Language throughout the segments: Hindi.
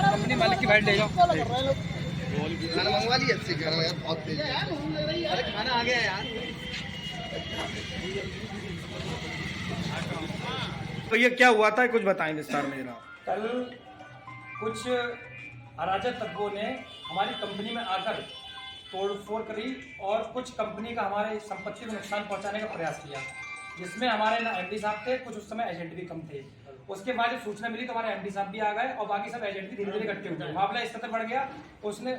अपने मालिक की बाइट ले जाओ। खाना मंगवा लिया इससे खाना यार बहुत तेज है। अरे खाना आ गया यार। तो ये क्या हुआ था, कुछ बताएं विस्तार में जनाब। कल कुछ अराजक तत्वों ने हमारी कंपनी में आकर तोड़फोड़ करी और कुछ कंपनी का हमारे संपत्ति को नुकसान पहुंचाने का प्रयास किया, जिसमें हमारे ना एमडी साहब थे, कुछ उस समय एजेंट भी कम थे। उसके बाद जब सूचना मिली तो हमारे एमडी साहब भी आ गए और बाकी सब एजेंट भी धीरे धीरे इकट्ठे हो गए। मामला इस तरह बढ़ गया, उसने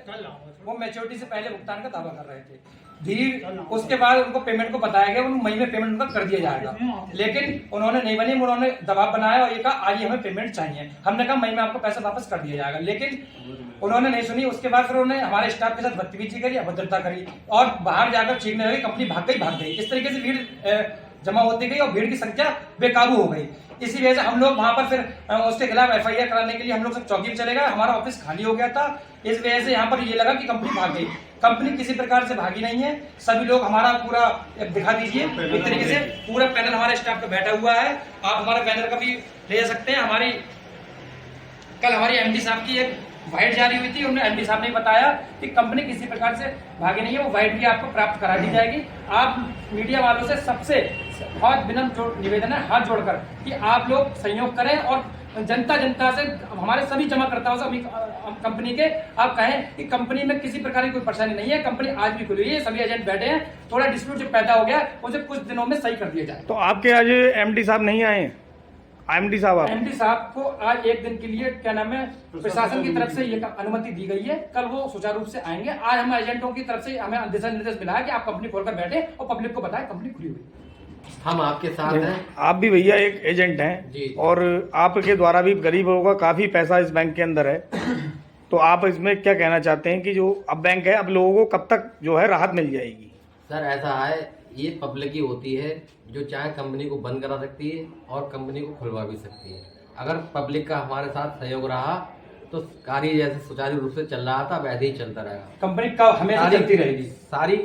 वो मैच्योरिटी से पहले भुगतान का दावा कर रहे थे। धीरे उसके बाद उनको पेमेंट को बताया गया, उनको मई में पेमेंट उनका कर दिया जाएगा, लेकिन उन्होंने नहीं बनी। उन्होंने दबाव बनाया और ये कहा आज हमें पेमेंट चाहिए। हमने कहा मई में आपको पैसा वापस कर दिया जाएगा, लेकिन उन्होंने नहीं सुनी। उसके बाद फिर उन्होंने हमारे स्टाफ के साथ बदतमीजी करी, अभद्रता करी और बाहर जाकर चीखने लगे, कंपनी भाग गई। इस तरीके से भीड़ जमा होती गई और भीड़ की संख्या बेकाबू हो गई। इसी वजह से हम लोग वहां पर फिर उसके खिलाफ एफआईआर कराने के लिए हम लोग सब चौकी में चले गए। हमारा ऑफिस खाली हो गया था, इस वजह से यहाँ पर ये लगा कि कंपनी भाग गई। कंपनी किसी प्रकार से भागी नहीं है। सभी लोग हमारा पूरा दिखा दीजिए, एक तरीके से पूरा पैनल हमारे स्टाफ का बैठा हुआ है। आप हमारा बैनर का भी ले सकते हैं। कल हमारी एमडी साहब की एक वाइट जारी हुई थी, उन्होंने एमडी साहब ने बताया कि कंपनी किसी प्रकार से भागी नहीं है। वो वाइट भी आपको प्राप्त करा दी जाएगी। आप मीडिया वालों से सबसे बहुत विनम्र निवेदन है, हाथ जोड़कर, कि आप लोग सहयोग करें और जनता से हमारे सभी जमाकर्ताओं से कंपनी के आप कहें कि कंपनी में किसी प्रकार की कोई परेशानी नहीं है। कंपनी आज भी खुली हुई है, सभी एजेंट बैठे हैं। थोड़ा डिस्प्यूट जो पैदा हो गया उसे कुछ दिनों में सही कर दिया जाए। तो आपके आज एमडी साहब नहीं आए? एमडी साहब को आज एक दिन के लिए क्या नाम है प्रशासन की तरफ से ये अनुमति दी गई है। कल वो सुचारू रूप से आएंगे। आज हम एजेंटों की तरफ से हमें दिशा निर्देश मिला है कि आप कंपनी खोलकर बैठे और पब्लिक को बताएं कंपनी खुली हुई। हम आपके साथ हैं। आप भी भैया एक एजेंट हैं और आपके द्वारा भी गरीब लोगों का काफी पैसा इस बैंक के अंदर है, तो आप इसमें क्या कहना चाहते हैं कि जो अब बैंक है, अब लोगों को कब तक जो है राहत मिल जाएगी? सर ऐसा है, ये पब्लिक ही होती है जो चाहे कंपनी को बंद करा सकती है और कंपनी को खुलवा भी सकती है। अगर पब्लिक का हमारे साथ सहयोग रहा तो कार्य जैसे सुचारू रूप से चल रहा था वैसे ही चलता रहेगा। कंपनी का हमेशा चलती रहेगी। सारी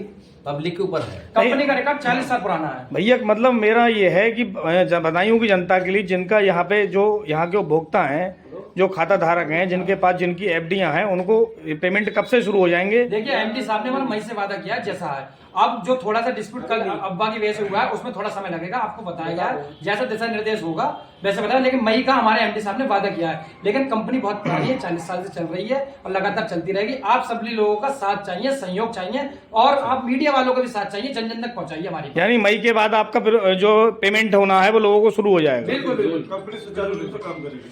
पब्लिक के ऊपर है। कंपनी का रिकॉर्ड 40 साल पुराना है भैया। मतलब मेरा ये है कि बदायूं की जनता के लिए, जिनका यहाँ पे जो यहाँ के उपभोक्ता हैं, जो खाता धारक हैं, जिनके पास जिनकी एफडीआं हैं, उनको पेमेंट कब से शुरू हो जाएंगे? देखिए एमडी साहब ने हमारा मई से वादा किया जैसा है। अब जो थोड़ा सा डिस्प्यूट कल अब्बा की वजह से हुआ है उसमें थोड़ा समय लगेगा, आपको बताया गया है जैसा दिशा निर्देश होगा वैसे बताया। लेकिन मई का हमारे एमडी साहब ने वादा किया है। लेकिन कंपनी बहुत पुरानी है, 40 साल से चल रही है और लगातार चलती रहेगी। आप सभी लोगों का साथ चाहिए, सहयोग चाहिए और आप मीडिया वालों का भी साथ चाहिए। जन जन तक पहुंचाइए हमारी। यानी मई के बाद आपका जो पेमेंट होना है वो लोगों को शुरू हो जाएगा? बिल्कुल बिल्कुल। कंपनी सुचारू रूप से काम करेगी।